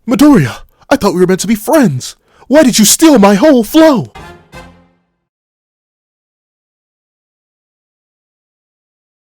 Midoriya, I thought we were meant to be friends. Why did you steal my whole flow?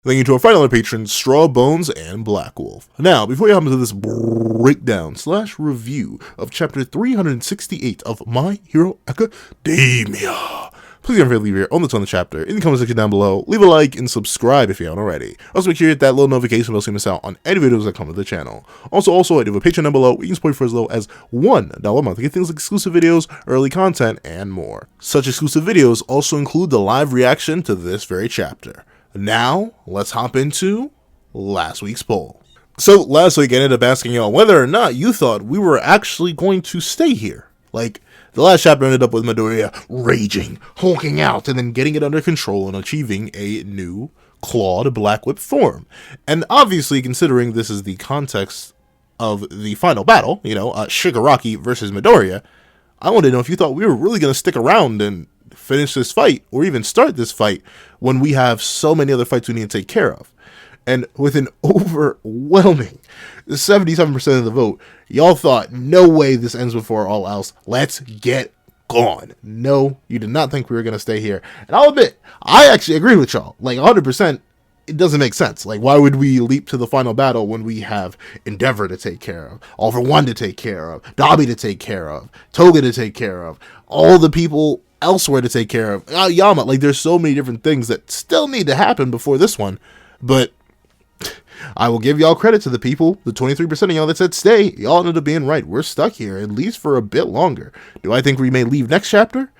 Thank you to our final patrons, Straw Bones and Black Wolf. Now, before you hop into this breakdown / review of chapter 368 of My Hero Academia, please don't forget to leave your own thoughts on the chapter in the comment section down below. Leave a like and subscribe if you haven't already. Also, make sure you hit that little notification bell so you miss out on any videos that come to the channel. Also, I do have a Patreon down below where you can support for as low as $1 a month to get things like exclusive videos, early content, and more. Such exclusive videos also include the live reaction to this very chapter. Now, let's hop into last week's poll. So, last week I ended up asking y'all whether or not you thought we were actually going to stay here. Like, the last chapter ended up with Midoriya raging, hulking out, and then getting it under control and achieving a new clawed Black Whip form. And obviously, considering this is the context of the final battle, Shigaraki versus Midoriya, I wanted to know if you thought we were really going to stick around and finish this fight, or even start this fight, when we have so many other fights we need to take care of. And with an overwhelming 77% of the vote, y'all thought, no way this ends before all else. Let's get gone. No, you did not think we were going to stay here. And I'll admit, I actually agree with y'all. Like, 100%, it doesn't make sense. Like, why would we leap to the final battle when we have Endeavor to take care of, All for One to take care of, Dabi to take care of, Toga to take care of, all the people elsewhere to take care of, Yama. Like, there's so many different things that still need to happen before this one. But I will give y'all credit to the people, the 23% of y'all that said stay. Y'all ended up being right. We're stuck here, at least for a bit longer. Do I think we may leave next chapter?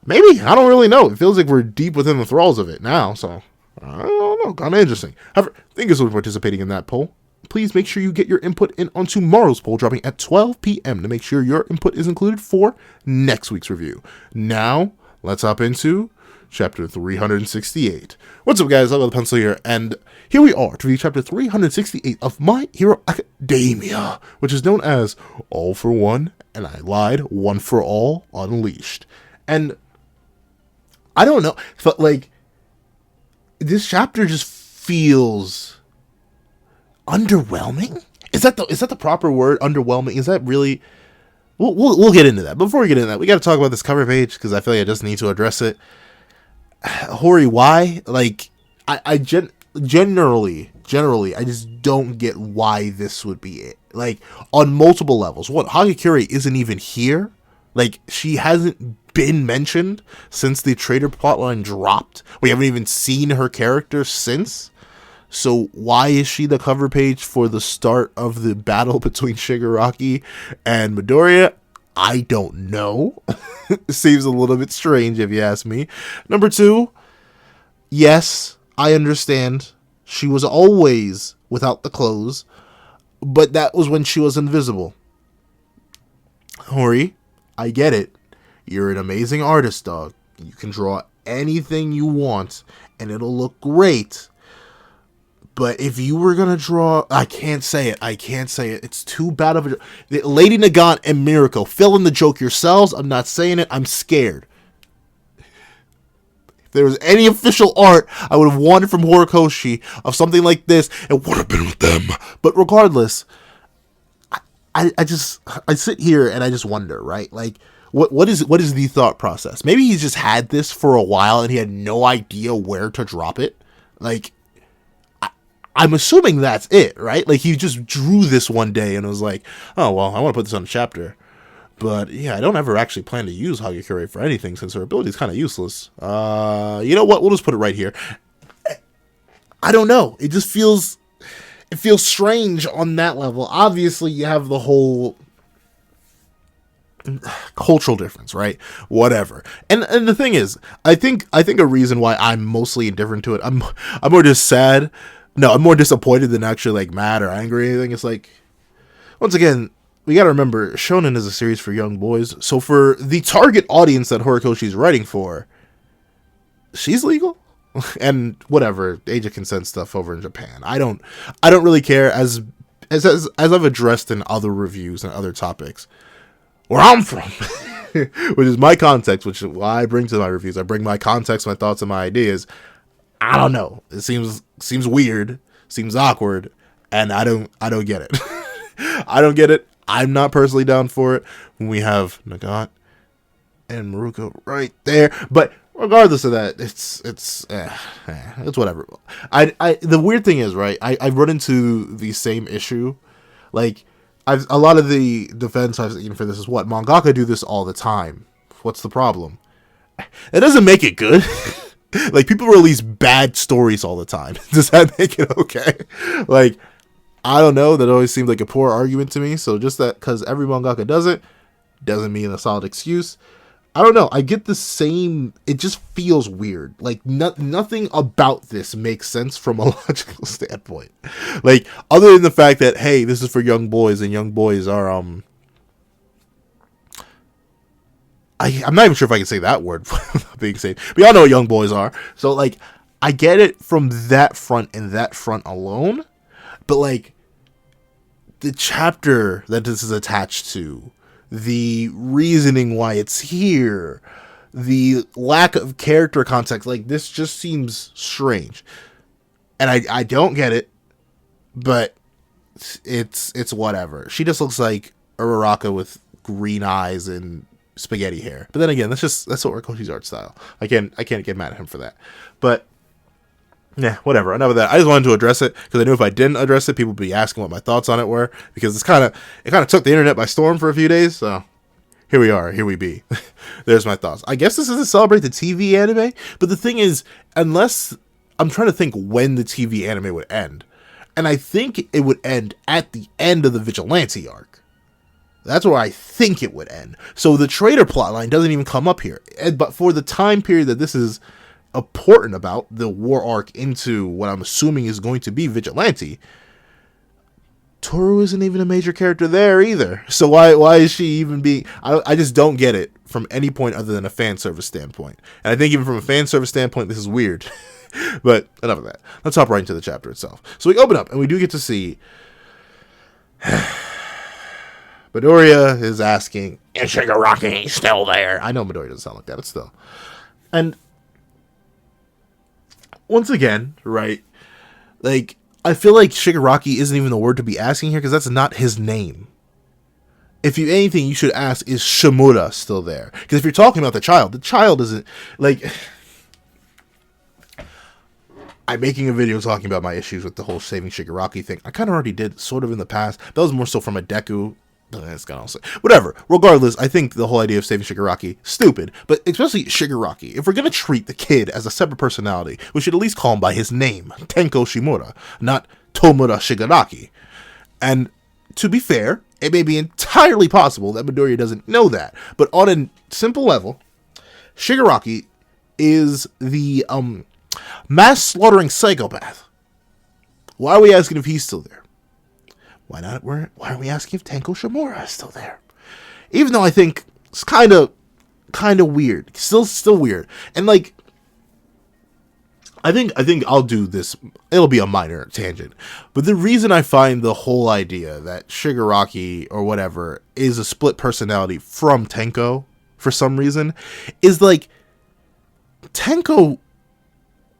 Maybe. I don't really know. It feels like we're deep within the thralls of it now, so I don't know. Kind of interesting. However, thank you so much for participating in that poll. Please make sure you get your input in on tomorrow's poll, dropping at 12 p.m. to make sure your input is included for next week's review. Now, let's hop into chapter 368. What's up, guys? I've got the pencil here, and here we are to read chapter 368 of My Hero Academia, which is known as All for One, and I lied, One for All Unleashed. And I don't know, but like, this chapter just feels underwhelming. Is that the proper word? Underwhelming? Is that really? We'll get into that. Before we get into that, we got to talk about this cover page, because I feel like I just need to address it. Hori, why? Like, I generally, I just don't get why this would be it. Like, on multiple levels. What, Hagakure isn't even here? Like, she hasn't been mentioned since the traitor plotline dropped. We haven't even seen her character since. So why is she the cover page for the start of the battle between Shigaraki and Midoriya? I don't know. It seems a little bit strange if you ask me. Number 2, yes, I understand. She was always without the clothes, but that was when she was invisible. Hori, I get it. You're an amazing artist, dog. You can draw anything you want, and it'll look great. But if you were going to draw, I can't say it. It's too bad of a... Lady Nagant and Miracle, fill in the joke yourselves. I'm not saying it. I'm scared. If there was any official art I would have wanted from Horikoshi of something like this, it would have been with them. But regardless, I sit here and I just wonder, right? Like, what is the thought process? Maybe he's just had this for a while and he had no idea where to drop it. Like, I'm assuming that's it, right? Like, he just drew this one day and was like, oh, well, I want to put this on a chapter. But, yeah, I don't ever actually plan to use Hagakure for anything since her ability is kind of useless. You know what? We'll just put it right here. I don't know. It just feels... It feels strange on that level. Obviously, you have the whole cultural difference, right? Whatever. And the thing is, I think a reason why I'm mostly indifferent to it, I'm more just sad. No, I'm more disappointed than actually, like, mad or angry or anything. It's like, once again, we gotta remember, Shonen is a series for young boys. So for the target audience that Horikoshi's writing for, she's legal. And whatever, age of consent stuff over in Japan. I don't really care, as I've addressed in other reviews and other topics. Where I'm from, which is my context, which is why I bring to my reviews. I bring my context, my thoughts, and my ideas. I don't know. It seems weird, seems awkward, and I don't get it. I don't get it. I'm not personally down for it when we have Nagant and Maruko right there. But regardless of that, it's whatever. The weird thing is, right, I run into the same issue. Like, a lot of the defense I've seen for this is, what, mangaka do this all the time. What's the problem? It doesn't make it good. Like, people release bad stories all the time. Does that make it okay? Like, I don't know. That always seemed like a poor argument to me. So just that because every mangaka does it, doesn't mean a solid excuse. I don't know. I get the same. It just feels weird. Like, nothing about this makes sense from a logical standpoint. Like, other than the fact that, hey, this is for young boys, and young boys are, I'm not even sure if I can say that word without being safe. But y'all know what young boys are. So, like, I get it from that front and that front alone. But, like, the chapter that this is attached to, the reasoning why it's here, the lack of character context, like, this just seems strange. And I don't get it, but it's whatever. She just looks like Uraraka with green eyes and spaghetti hair. But then again, that's Horikoshi's art style. I can't get mad at him for that. But yeah, whatever. Enough of that. I just wanted to address it because I knew if I didn't address it, people would be asking what my thoughts on it were, because it kind of took the internet by storm for a few days. So here we are. Here we be. There's my thoughts. I guess this is to celebrate the TV anime, but the thing is, unless I'm trying to think when the TV anime would end, and I think it would end at the end of the Vigilante arc. That's where I think it would end. So the traitor plotline doesn't even come up here. But for the time period that this is important about, the war arc into what I'm assuming is going to be Vigilante, Toru isn't even a major character there either. So why is she even being... I just don't get it from any point other than a fan service standpoint. And I think even from a fan service standpoint, this is weird. But enough of that. Let's hop right into the chapter itself. So we open up and we do get to see... Midoriya is asking, is Shigaraki still there? I know Midoriya doesn't sound like that, but still. And once again, right, like, I feel like Shigaraki isn't even the word to be asking here, because that's not his name. If anything, you should ask, is Shimura still there? Because if you're talking about the child isn't, like... I'm making a video talking about my issues with the whole saving Shigaraki thing. I kind of already did, sort of, in the past. That was more so from a Deku. That's gonna say whatever. Regardless, I think the whole idea of saving Shigaraki stupid, but especially Shigaraki. If we're gonna treat the kid as a separate personality, we should at least call him by his name, Tenko Shimura, not Tomura Shigaraki. And to be fair, it may be entirely possible that Midoriya doesn't know that, but on a simple level, Shigaraki is the mass slaughtering psychopath. Why are we asking if he's still there? Why aren't we asking if Tenko Shimura is still there? Even though I think it's kind of weird. Still weird. And, like, I think I'll do this. It'll be a minor tangent. But the reason I find the whole idea that Shigaraki or whatever is a split personality from Tenko for some reason is, like, Tenko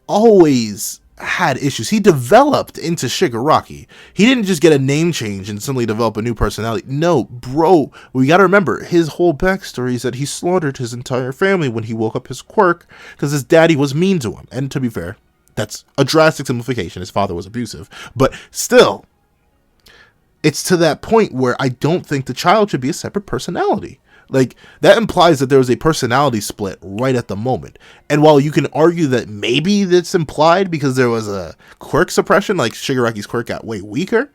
always had issues. He developed into Shigaraki. He didn't just get a name change and suddenly develop a new personality. No, bro, we gotta remember, his whole backstory is that he slaughtered his entire family when he woke up his quirk because his daddy was mean to him. And to be fair, that's a drastic simplification. His father was abusive. But still, it's to that point where I don't think the child should be a separate personality. Like, that implies that there was a personality split right at the moment. And while you can argue that maybe that's implied because there was a quirk suppression, like Shigaraki's quirk got way weaker,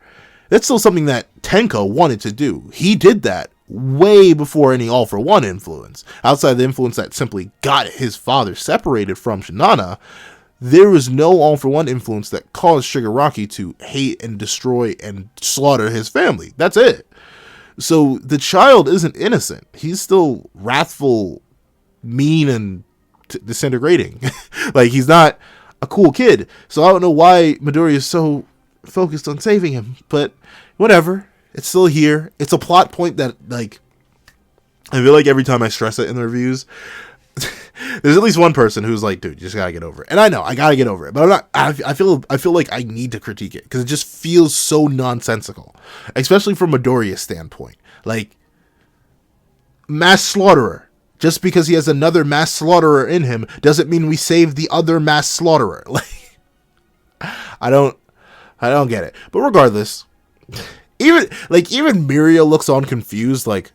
that's still something that Tenko wanted to do. He did that way before any All For One influence. Outside the influence that simply got his father separated from Shinana, there was no All For One influence that caused Shigaraki to hate and destroy and slaughter his family. That's it. So the child isn't innocent. He's still wrathful, mean, and disintegrating. Like, he's not a cool kid. So I don't know why Midoriya is so focused on saving him. But whatever. It's still here. It's a plot point that, like, I feel like every time I stress it in the reviews, there's at least one person who's like, dude, you just gotta get over it. And I know I gotta get over it, but I'm not. I feel like I need to critique it because it just feels so nonsensical, especially from Midoriya's standpoint. Like, mass slaughterer. Just because he has another mass slaughterer in him doesn't mean we save the other mass slaughterer. Like, I don't get it. But regardless, even Midoriya looks on confused. Like,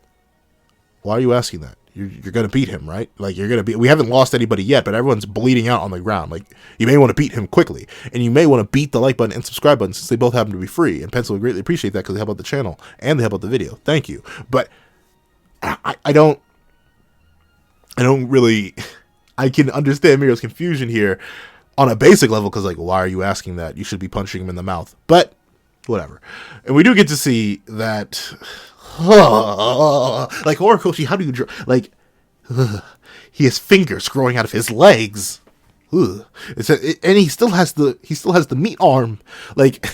why are you asking that? You're gonna beat him, right? Like, we haven't lost anybody yet, but everyone's bleeding out on the ground. Like, you may want to beat him quickly, and you may want to beat the like button and subscribe button since they both happen to be free. And Pencil would greatly appreciate that because they help out the channel and they help out the video. Thank you. But I don't really. I can understand Mirio's confusion here on a basic level because, like, why are you asking that? You should be punching him in the mouth. But whatever. And we do get to see that. Like, Horikoshi, how do you draw? Like, he has fingers growing out of his legs. And he still has the meat arm. Like,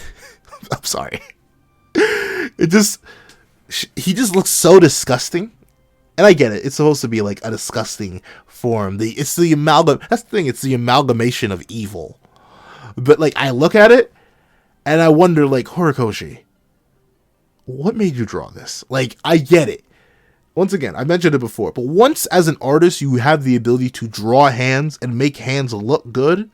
I'm sorry. He just looks so disgusting. And I get it. It's supposed to be like a disgusting form. That's the thing. It's the amalgamation of evil. But, like, I look at it and I wonder, like, Horikoshi, what made you draw this? Like, I get it. Once again, I mentioned it before, but once as an artist you have the ability to draw hands and make hands look good,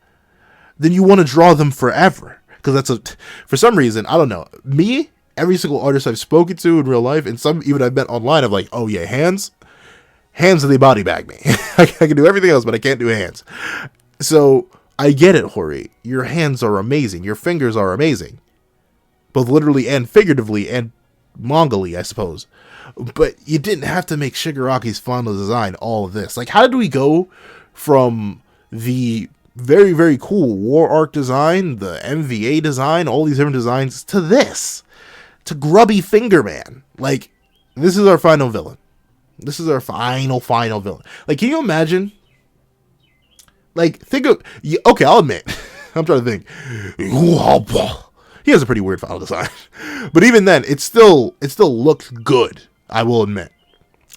then you want to draw them forever. Because for some reason, I don't know, me, every single artist I've spoken to in real life, and some even I've met online, I'm like, oh yeah, hands are the body bag me. I can do everything else, but I can't do hands. So, I get it, Hori. Your hands are amazing. Your fingers are amazing. Both literally and figuratively and mangally, I suppose. But you didn't have to make Shigaraki's final design all of this. Like, how did we go from the very, very cool War Arc design, the MVA design, all these different designs, to this? To Grubby Finger Man. Like, this is our final villain. This is our final villain. Like, can you imagine? Like, okay, I'll admit. I'm trying to think. He has a pretty weird final design. But even then, it still looked good, I will admit.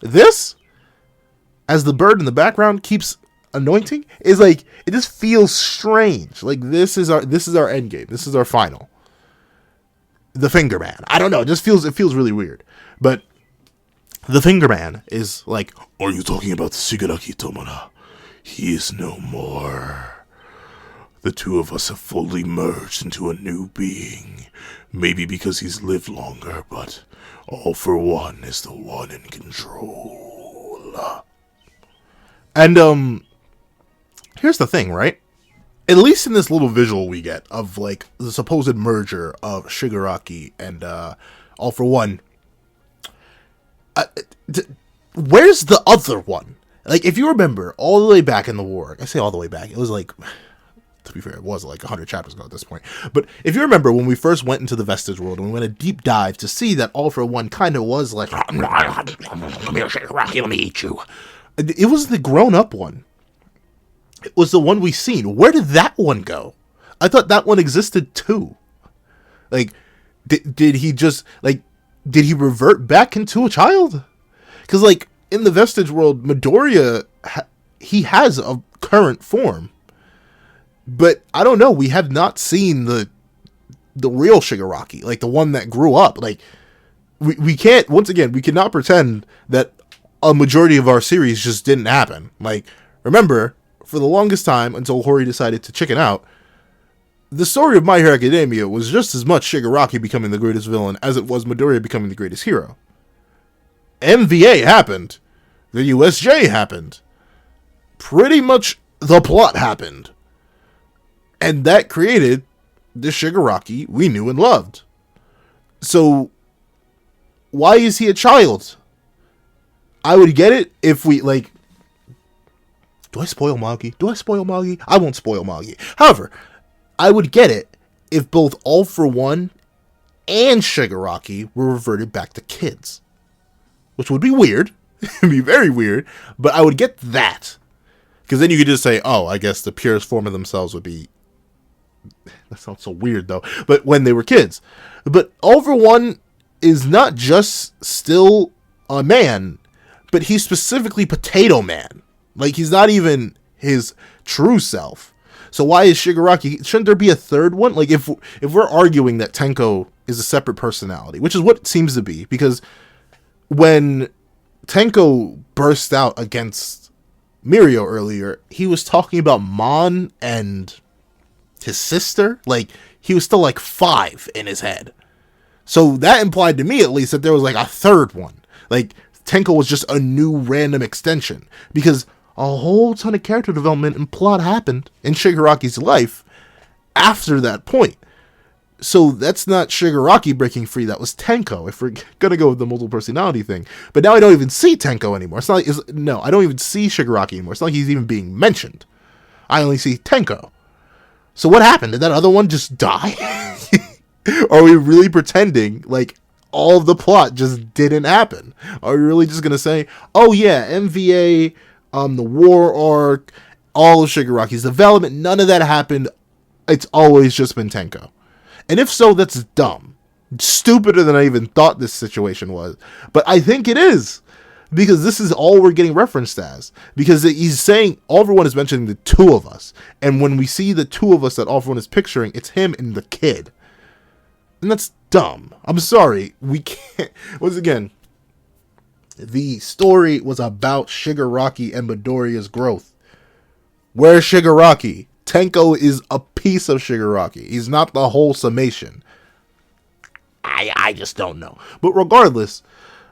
This, as the bird in the background keeps anointing, is like, it just feels strange. Like, this is our end game. This is our final. The Finger Man. I don't know, it feels really weird. But the Finger Man is like, are you talking about the Shigaraki Tomura? He is no more. The two of us have fully merged into a new being. Maybe because he's lived longer, but All for One is the one in control. And, here's the thing, right? At least in this little visual we get of, like, the supposed merger of Shigaraki and, All for One, where's the other one? Like, if you remember, all the way back in the war, I say all the way back, it was like, to be fair, it was like 100 chapters ago at this point. But if you remember when we first went into the Vestige world and we went a deep dive to see that All for One kind of was like, let me eat you. It was the grown-up one. It was the one we seen. Where did that one go? I thought that one existed too. Like, did he just, like, did he revert back into a child? Because, like, in the Vestige world, Midoriya, he has a current form. But, I don't know, we have not seen the real Shigaraki, like, the one that grew up. Like, we can't, once again, we cannot pretend that a majority of our series just didn't happen. Like, remember, for the longest time, until Hori decided to chicken out, the story of My Hero Academia was just as much Shigaraki becoming the greatest villain as it was Midoriya becoming the greatest hero. MVA happened. The USJ happened. Pretty much the plot happened. And that created the Shigaraki we knew and loved. So, why is he a child? I would get it if we, like... Do I spoil Magi? I won't spoil Magi. However, I would get it if both All for One and Shigaraki were reverted back to kids. Which would be weird. It would be very weird. But I would get that. Because then you could just say, oh, I guess the purest form of themselves would be... That sounds so weird, though. But when they were kids. But All for One is not just still a man, but he's specifically Potato Man. Like, he's not even his true self. So why is Shigaraki? Shouldn't there be a third one? Like, if we're arguing that Tenko is a separate personality, which is what it seems to be, because when Tenko burst out against Mirio earlier, he was talking about Mon and his sister. Like, he was still like 5 in his head. So that implied to me, at least, that there was like a third one. Like, Tenko was just a new random extension, because a whole ton of character development and plot happened in Shigaraki's life after that point. So that's not Shigaraki breaking free, that was Tenko, if we're gonna go with the multiple personality thing. But now I don't even see Tenko anymore. It's not like, no, I don't even see Shigaraki anymore. It's not like he's even being mentioned. I only see Tenko. So what happened? Did that other one just die? Are we really pretending like all of the plot just didn't happen? Are we really just gonna say, oh yeah, MVA, the war arc, all of Shigaraki's development, none of that happened, it's always just been Tenko? And if so, that's dumb. Stupider than I even thought this situation was. But I think it is, because this is all we're getting referenced as. Because he's saying, All For One is mentioning the two of us. And when we see the two of us that All For One is picturing, it's him and the kid. And that's dumb. I'm sorry. We can't. Once again, the story was about Shigaraki and Midoriya's growth. Where's Shigaraki? Tenko is a piece of Shigaraki. He's not the whole summation. I just don't know. But regardless,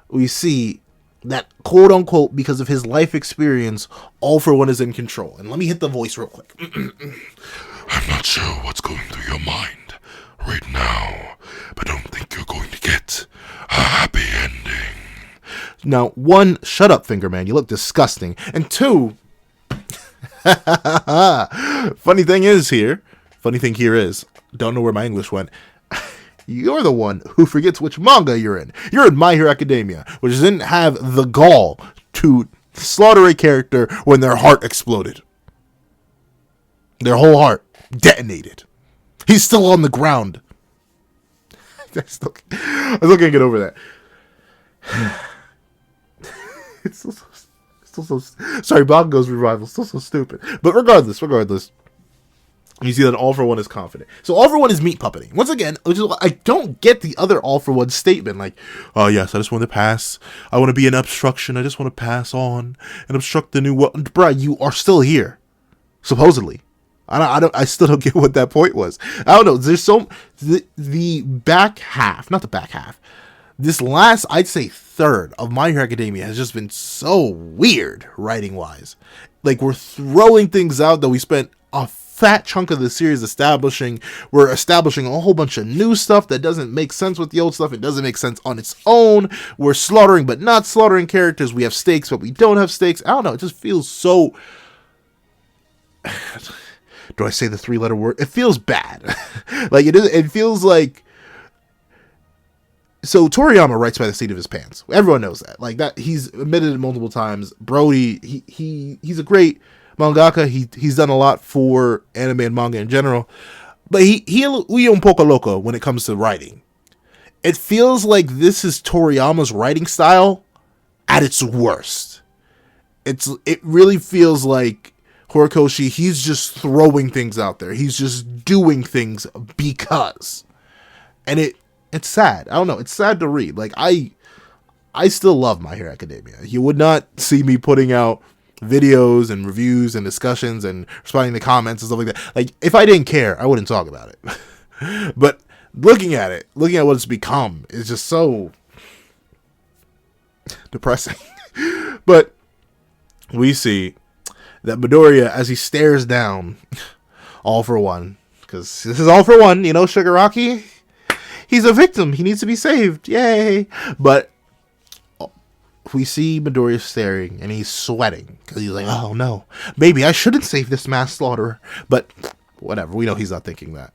we see that, quote unquote, because of his life experience, All For One is in control. And let me hit the voice real quick. I'm not sure what's going through your mind right now, but don't think you're going to get a happy ending. Now, 1, shut up, Fingerman. You look disgusting. And 2, funny thing here is, don't know where my English went. You're the one who forgets which manga you're in. You're in My Hero Academia, which didn't have the gall to slaughter a character when their heart exploded. Their whole heart detonated. He's still on the ground. I still can't get over that. It's still so sorry, Bango's revival, still so stupid. But regardless, you see that All For One is confident. So All For One is meat puppeting. Once again, which is why I don't get the other All For One statement. Like, oh yes, I just want to pass. I want to be an obstruction. I just want to pass on and obstruct the new world. Bruh, you are still here, supposedly. I still don't get what that point was. I don't know. There's the back half, not the back half. This last, I'd say third of My Hero Academia has just been so weird writing wise. Like, we're throwing things out that we spent a fat chunk of the series establishing. We're establishing a whole bunch of new stuff that doesn't make sense with the old stuff. It doesn't make sense on its own. We're slaughtering but not slaughtering characters. We have stakes but we don't have stakes. I don't know. It just feels so... Do I say the 3-letter word? It feels bad. Like, it feels like... So Toriyama writes by the seat of his pants. Everyone knows that. Like, that, he's admitted it multiple times. Brody, he's a great mangaka. He's done a lot for anime and manga in general. But he un poco loco when it comes to writing. It feels like this is Toriyama's writing style at its worst. It really feels like Horikoshi, he's just throwing things out there. He's just doing things because. And it's sad. I don't know. It's sad to read. Like, I still love My Hero Academia. You would not see me putting out videos and reviews and discussions and responding to comments and stuff like that. Like, if I didn't care, I wouldn't talk about it. But looking at what it's become is just so depressing. But we see that Midoriya, as he stares down All For One, because this is All For One, you know, Shigaraki, he's a victim. He needs to be saved. Yay. But we see Midoriya staring, and he's sweating, because he's like, oh no, maybe I shouldn't save this mass slaughterer. But whatever, we know he's not thinking that.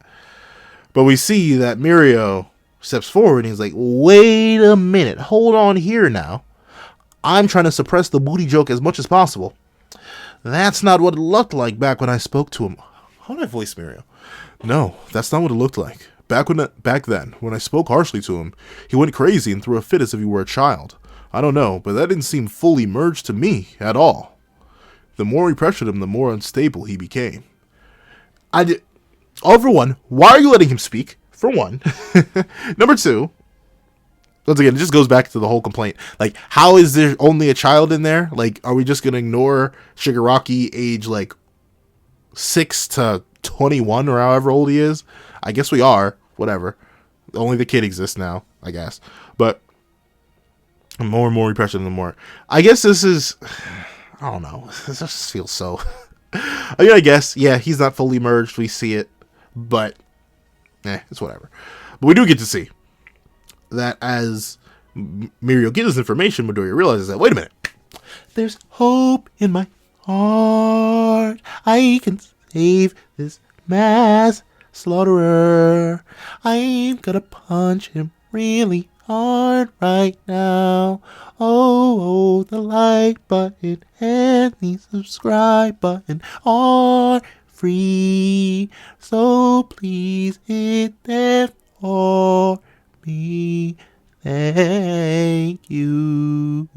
But we see that Mirio steps forward, and he's like, wait a minute, hold on here now. I'm trying to suppress the booty joke as much as possible. That's not what it looked like back when I spoke to him. How did I voice Mirio? No, that's not what it looked like. Back then, when I spoke harshly to him, he went crazy and threw a fit as if he were a child. I don't know, but that didn't seem fully merged to me at all. the more we pressured him, the more unstable he became. All for one, why are you letting him speak? For one. Number two, once again, it just goes back to the whole complaint. Like, how is there only a child in there? Like, are we just going to ignore Shigaraki age, like, 6 to 21 or however old he is? I guess we are. Whatever. Only the kid exists now, I guess. But the more and more we pressure them, the more. I guess this is... I don't know. This just feels so... I mean, I guess, yeah, he's not fully merged. We see it. But, it's whatever. But we do get to see that as Mirio gets this information, Midoriya realizes that, wait a minute. There's hope in my heart. I can save this mass slaughterer. I'm gonna punch him really hard right now. Oh, the like button and the subscribe button are free. So please hit them for me. Thank you.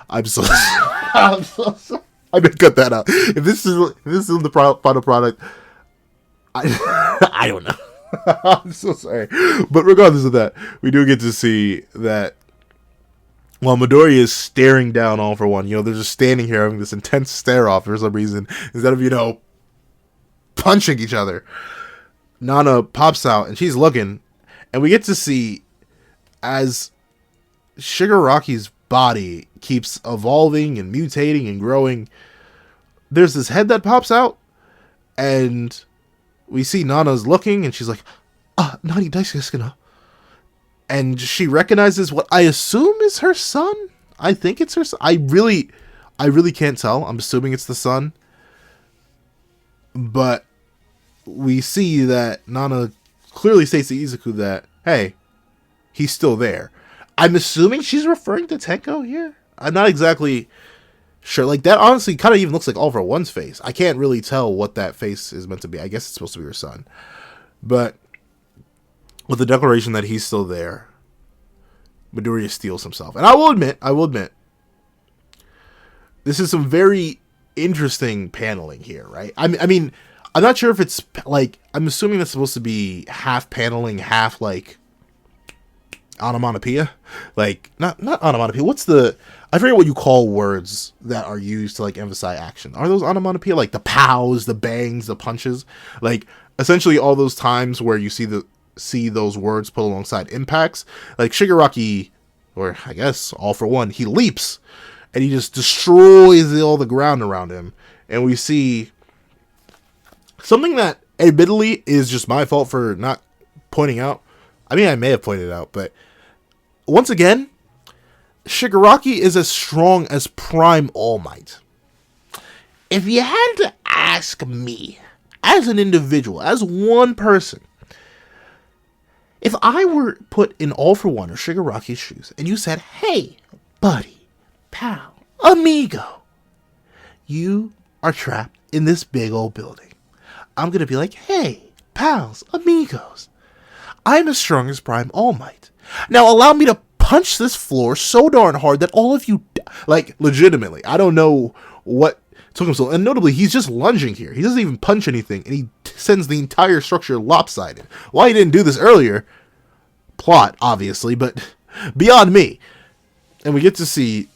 I'm so sorry. I better cut that out. If this is the final product, I don't know. I'm so sorry. But regardless of that, we do get to see that while Midoriya is staring down All for One, they're just standing here having this intense stare off for some reason, instead of, punching each other. Nana pops out and she's looking, and we get to see as Shigaraki's body keeps evolving and mutating and growing, there's this head that pops out, and we see Nana's looking, and she's like, Nani desu desu ka? And she recognizes what I assume is her son. I think it's her son. I really can't tell. I'm assuming it's the son. But we see that Nana clearly states to Izuku that, hey, he's still there. I'm assuming she's referring to Tenko here. I'm not exactly sure. Like, that honestly kind of even looks like All for One's face. I can't really tell what that face is meant to be. I guess it's supposed to be her son. But with the declaration that he's still there, Midoriya steals himself. And I will admit, this is some very interesting paneling here, right? I mean, I'm not sure if it's, like, I'm assuming that's supposed to be half paneling, half, like, onomatopoeia. Like, not onomatopoeia. I forget what you call words that are used to, like, emphasize action. Are those onomatopoeia? Like, the pows, the bangs, the punches? Like, essentially all those times where you see those words put alongside impacts. Like, Shigaraki, or I guess All for One, he leaps, and he just destroys all the ground around him. And we see something that, admittedly, is just my fault for not pointing out. I mean, I may have pointed it out, but once again, Shigaraki is as strong as Prime All Might. If you had to ask me, as an individual, as one person, if I were put in All for One or Shigaraki's shoes, and you said, hey, buddy, pal, amigo, you are trapped in this big old building, I'm going to be like, hey, pals, amigos, I'm as strong as Prime All Might. Now allow me to punch this floor so darn hard that all of you, like, legitimately, I don't know what took him so, and notably, he's just lunging here. He doesn't even punch anything, and he sends the entire structure lopsided. Why he didn't do this earlier, plot, obviously, but beyond me. And we get to see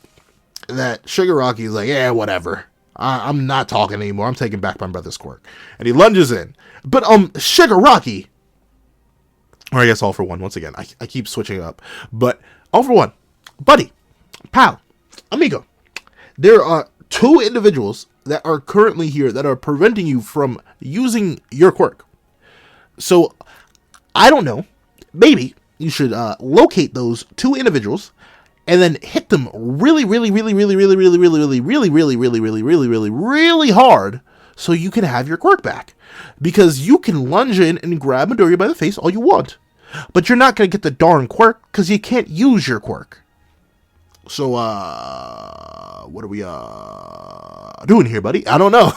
that Shigaraki is like, yeah, whatever. I'm not talking anymore. I'm taking back my brother's quirk. And he lunges in. But, Shigaraki, or I guess All for One, once again, I keep switching it up. But, All for One, buddy, pal, amigo, there are two individuals that are currently here that are preventing you from using your quirk. So, I don't know, maybe you should locate those two individuals and then hit them really hard so you can have your quirk back. Because you can lunge in and grab Midoriya by the face all you want. But you're not going to get the darn quirk because you can't use your quirk. So, what are we, doing here, buddy? I don't know.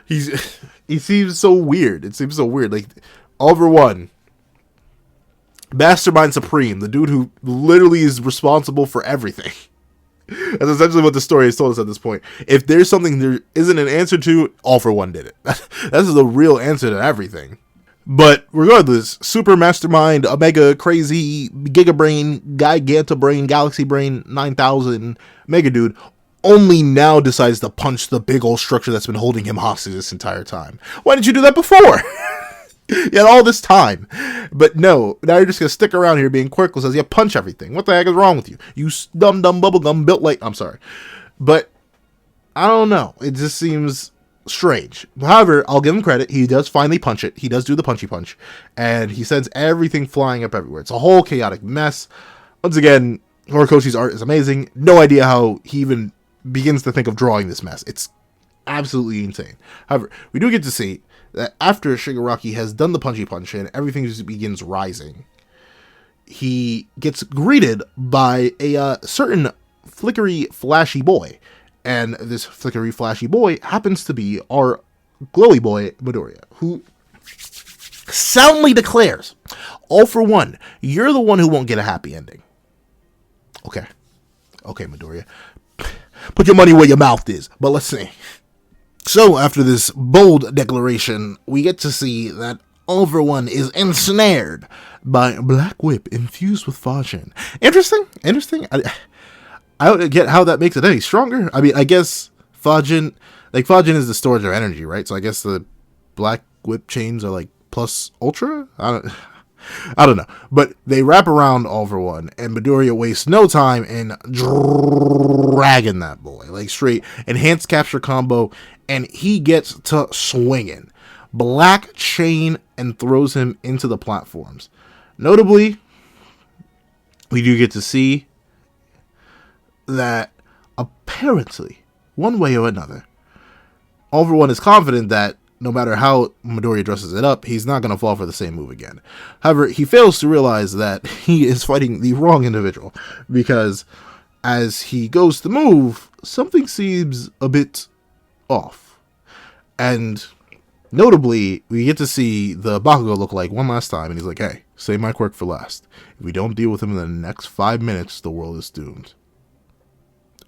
He seems so weird. It seems so weird. Like, All for One, Mastermind Supreme, the dude who literally is responsible for everything. That's essentially what the story has told us at this point. If there's something there isn't an answer to, All For One did it. That's the real answer to everything. But regardless, Super Mastermind, Omega Crazy, Giga Brain, Giganta Brain, Galaxy Brain, 9000, Mega Dude, only now decides to punch the big old structure that's been holding him hostage this entire time. Why didn't you do that before? You had all this time. But no, now you're just going to stick around here being quirkless as you punch everything. What the heck is wrong with you? You dumb bubblegum built like... I'm sorry. But, I don't know. It just seems strange. However, I'll give him credit. He does finally punch it. He does do the punchy punch. And he sends everything flying up everywhere. It's a whole chaotic mess. Once again, Horikoshi's art is amazing. No idea how he even begins to think of drawing this mess. It's absolutely insane. However, we do get to see that after Shigaraki has done the punchy punch and everything just begins rising, he gets greeted by a certain flickery, flashy boy. And this flickery, flashy boy happens to be our glowy boy, Midoriya, who soundly declares, All For One, you're the one who won't get a happy ending. Okay, Midoriya. Put your money where your mouth is, but let's see. So, after this bold declaration, we get to see that All For One is ensnared by Black Whip infused with Fajin. Interesting. I don't get how that makes it any stronger. I mean, I guess Fajin is the storage of energy, right? So I guess the Black Whip chains are like plus ultra? I don't know. But they wrap around All For One, and Midoriya wastes no time in dragging that boy. Like straight enhanced capture combo, and he gets to swinging. Black chain and throws him into the platforms. Notably, we do get to see that apparently, one way or another, All For One is confident that no matter how Midoriya dresses it up, he's not going to fall for the same move again. However, he fails to realize that he is fighting the wrong individual, because as he goes to move, something seems a bit off. And notably, we get to see the Bakugo look like one last time, and he's like, hey, save my quirk for last. If we don't deal with him in the next 5 minutes, the world is doomed.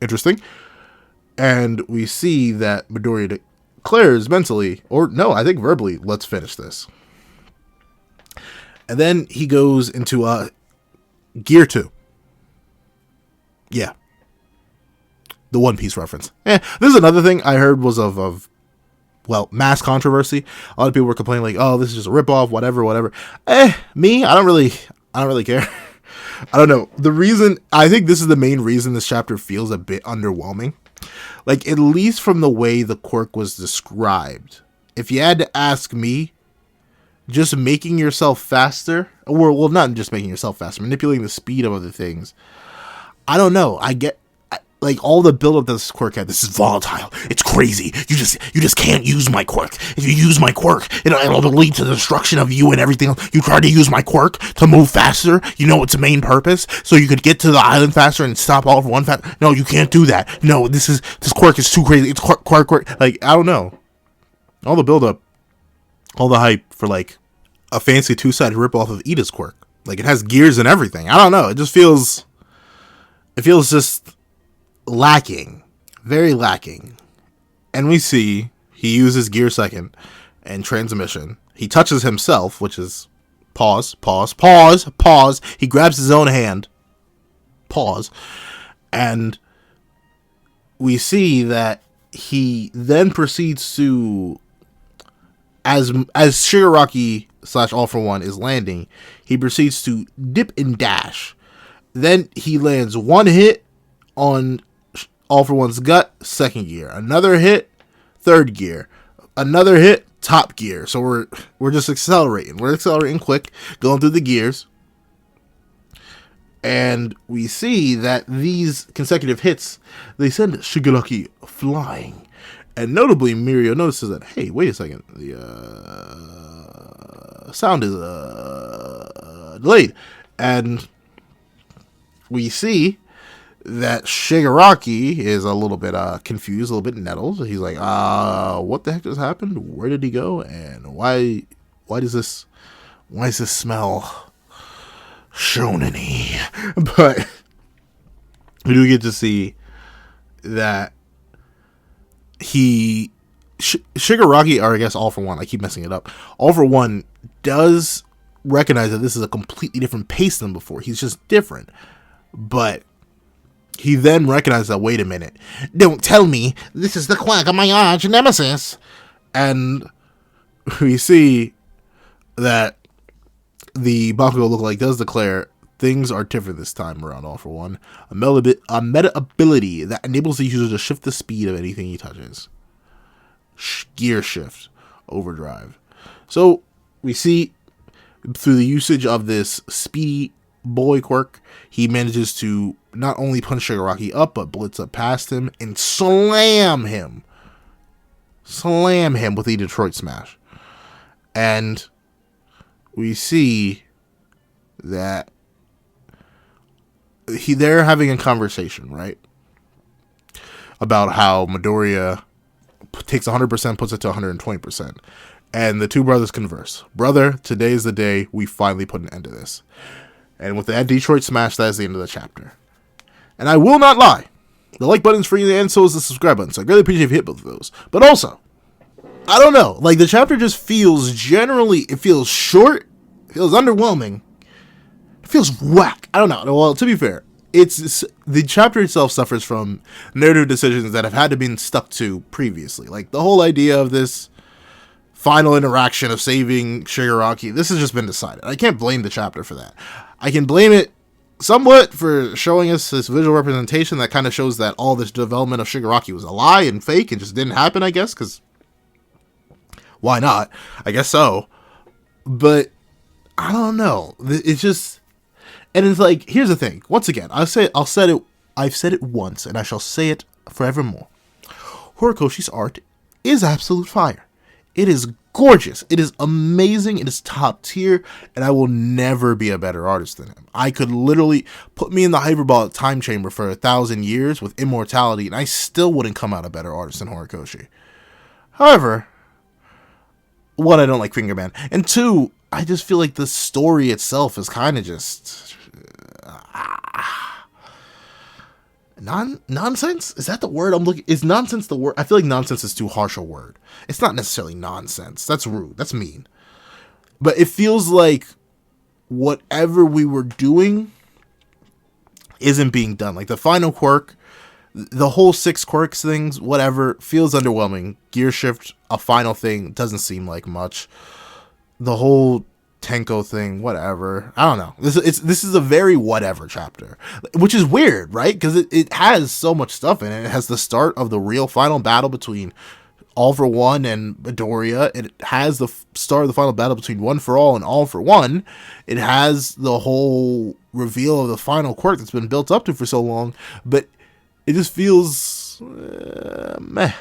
Interesting. And we see that Midoriya declares mentally, or no, I think verbally, let's finish this. And then he goes into Gear 2. Yeah. The One Piece reference. This is another thing I heard was of mass controversy. A lot of people were complaining like, oh, this is just a ripoff, whatever. Me, I don't really care. I don't know. I think this is the main reason this chapter feels a bit underwhelming. Like, at least from the way the quirk was described. If you had to ask me, just making yourself faster, or, well, not just making yourself faster, manipulating the speed of other things. I don't know. Like, all the build-up that this quirk had, this is volatile. It's crazy. You just can't use my quirk. If you use my quirk, it'll lead to the destruction of you and everything else. You try to use my quirk to move faster. You know its main purpose, so you could get to the island faster and stop All For One faster. No, you can't do that. No, this quirk is too crazy. It's quirk. Like, I don't know. All the build-up, all the hype for, like, a fancy two-sided ripoff of Ida's quirk. Like, it has gears and everything. I don't know. It just feels... It feels just... lacking, very lacking. And we see he uses gear second and transmission. He touches himself, which is pause. He grabs his own hand, pause, and we see that he then proceeds to, as Shigaraki / All For One is landing, he proceeds to dip and dash. Then he lands one hit on All For One's gut, second gear. Another hit, third gear. Another hit, top gear. So we're just accelerating. We're accelerating quick, going through the gears. And we see that these consecutive hits, they send Shigaraki flying. And notably, Mirio notices that, hey, wait a second. The sound is delayed. And we see that Shigaraki is a little bit confused, a little bit nettled. He's like, what the heck just happened? Where did he go? And why does this smell shonen-y? But we do get to see that Shigaraki, or I guess All For One, I keep messing it up, All For One does recognize that this is a completely different pace than before. He's just different. But he then recognized that, wait a minute, don't tell me this is the quack of my arch nemesis. And we see that the Bakugo lookalike does declare things are different this time around, All For One. A meta ability that enables the user to shift the speed of anything he touches. Gear shift. Overdrive. So we see through the usage of this speedy boy quirk, he manages to not only punch Shigaraki up, but blitz up past him and slam him with the Detroit Smash. And we see that they're having a conversation, right? About how Midoriya takes 100%, puts it to 120%. And the two brothers converse. Brother, today is the day we finally put an end to this. And with that Detroit Smash, that is the end of the chapter. And I will not lie. The like button's free and so is the subscribe button. So I really appreciate if you hit both of those. But also, I don't know. Like, the chapter just feels it feels short. It feels underwhelming. It feels whack. I don't know. Well, to be fair, the chapter itself suffers from narrative decisions that have had to be stuck to previously. Like, the whole idea of this final interaction of saving Shigaraki, this has just been decided. I can't blame the chapter for that. I can blame it somewhat for showing us this visual representation that kind of shows that all this development of Shigaraki was a lie and fake and just didn't happen, I guess, because why not? I guess so. But I don't know. It's just, and it's like, here's the thing. Once again, I've said it once, and I shall say it forevermore. Horikoshi's art is absolute fire. It is gorgeous. It is amazing. It is top tier, and I will never be a better artist than him. I could literally put me in the hyperbolic time chamber for 1,000 years with immortality, and I still wouldn't come out a better artist than Horikoshi. However, one, I don't like Fingerman, and two, I just feel like the story itself is kind of just nonsense? Is that the word I'm looking? Is nonsense the word? I feel like nonsense is too harsh a word. It's not necessarily nonsense. That's rude. That's mean. But it feels like whatever we were doing isn't being done. Like the final quirk, the whole 6 quirks things, whatever, feels underwhelming. Gear shift, a final thing, doesn't seem like much. The whole Tenko thing, whatever. I don't know. This is a very whatever chapter, which is weird, right? Because it has so much stuff in it. It has the start of the real final battle between All For One and Midoriya. It has the start of the final battle between One For All and All For One. It has the whole reveal of the final quirk that's been built up to for so long, but it just feels meh.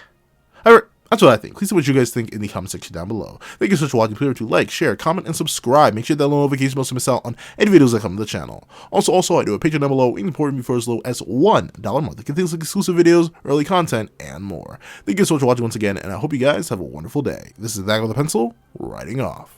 However, that's what I think. Please say what you guys think in the comment section down below. Thank you so much for watching. Please remember to like, share, comment, and subscribe. Make sure that little notification bell so you miss out on any videos that come to the channel. Also, I do a Patreon down below, important me for as low as $1 a month. It contains exclusive videos, early content, and more. Thank you so much for watching once again, and I hope you guys have a wonderful day. This is Dag with a Pencil, writing off.